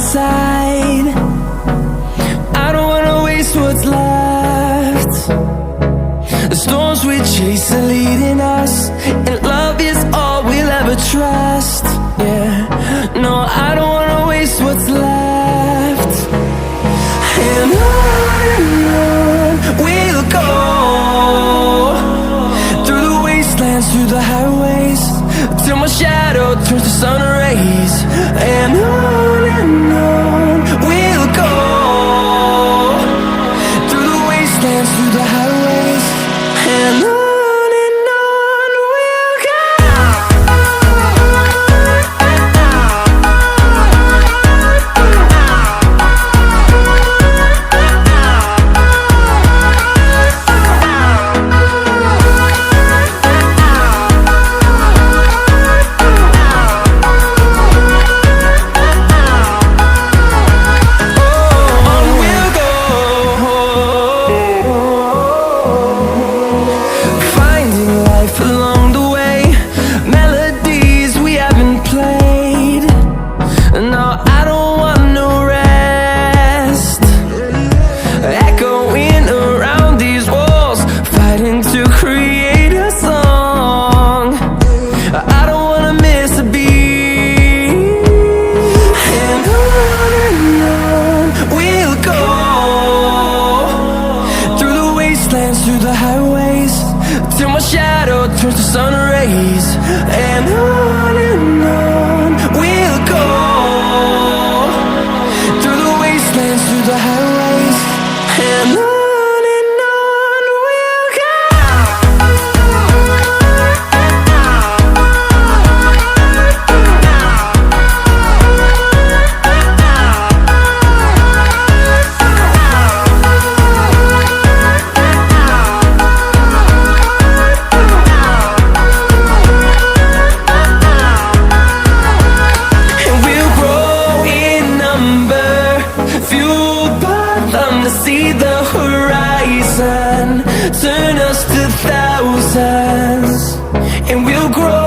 side. I don't wanna waste what's left. The storms we chase are leading us, and love is all we'll ever trust. Yeah, no, I don't wanna waste what's left. And on we'll go, through the wastelands, through the highways, till my shadow turns to sun rays. And on we'll go, through the wastelands, through the highways, and on we'll go. Through the highways, till my shadow turns to sun rays. And on we'll go, through the wastelands, through the highways, and on we'll go. To see the horizon turn us to thousands, and we'll grow